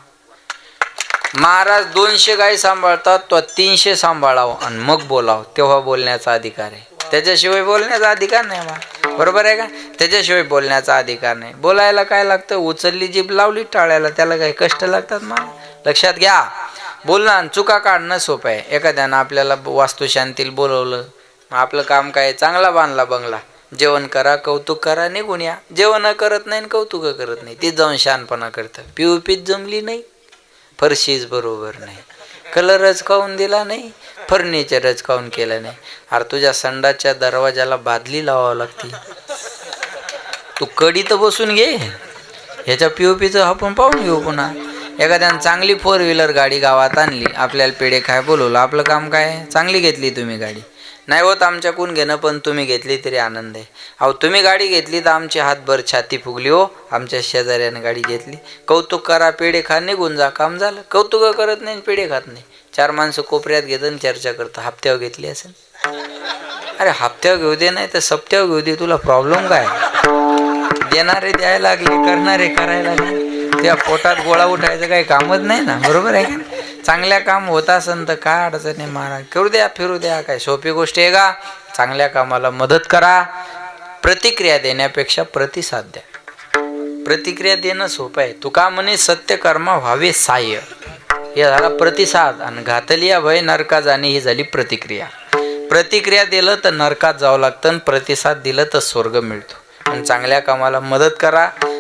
महाराज 200 गाय सांभाळतात, तो 300 सांभाळावं आणि मग बोलावं, तेव्हा बोलण्याचा अधिकार आहे. त्याच्याशिवाय बोलण्याचा अधिकार नाही बा. बरोबर आहे का. त्याच्याशिवाय बोलण्याचा अधिकार नाही. बोलायला काय लागतं, उचलली जीभ लावली टाळ्याला, त्याला काही कष्ट लागतात मा. लक्षात घ्या. बोलणं आणि चुका काढणं सोपं आहे. एखाद्यानं आपल्याला वास्तुशांतीला बोलवलं, मग आपलं काम काय, चांगला बांधला बंगला, जेवण करा, कौतुक करा, निघून या. जेवण करत नाही कौतुक करत नाही, ती जाऊन शहाणपणा करतं. पिऊपीत जमली नाही, फरशीच बरोबर नाही, कलरच खाऊन दिला नाही, फर्निचरच खाऊन केलं नाही. अरे तुझ्या संडाच्या दरवाजाला बादली लावावं लागते. तू कडी तर बसून घे. ह्याच्या पिओपीचं आपण पाहून घेऊ. पुन्हा एखाद्यानं चांगली 4 व्हीलर गाडी गावात आणली, आपल्याला पेढे खाय बोलवलं, आपलं काम काय, चांगली घेतली तुम्ही गाडी, नाही होत आमच्याकडून घेणं, पण तुम्ही घेतली तरी आनंद आहे. अहो तुम्ही गाडी घेतली तर आमची हातभर छाती फुगली हो. आमच्या शेजाऱ्यानं गाडी घेतली, कौतुक करा, पेढे खा, निघून जा, काम झालं. कौतुक करत नाही, पेढे खात नाही. 4 माणसं कोपऱ्यात घेतं चर्चा करतं, हप्त्यावर घेतली असेल. अरे हप्त्यावर घेऊ दे, नाही तर सप्त्यावर घेऊ दे, तुला प्रॉब्लेम काय. देणारे द्यायला लागले, करणारे करायला लागले, त्या पोटात गोळा उठायचं काही कामच नाही ना. बरोबर आहे का. चांगल्या काम होत असेल तर काय अडचण नाही महाराज, करू द्या, फिरू द्या, काय सोपी गोष्ट आहे का. चांगल्या कामाला मदत करा. प्रतिक्रिया देण्यापेक्षा प्रतिसाद द्या. प्रतिक्रिया देणं सोपं आहे. तुका म्हणे सत्य कर्मा व्हावे सहाय्य, हे झाला प्रतिसाद. आणि घातलिया भय नरका जाणे ही झाली प्रतिक्रिया. प्रतिक्रिया दिलं तर नरकात जावं लागतं, आणि प्रतिसाद दिलं तर स्वर्ग मिळतो. आणि चांगल्या कामाला मदत करा.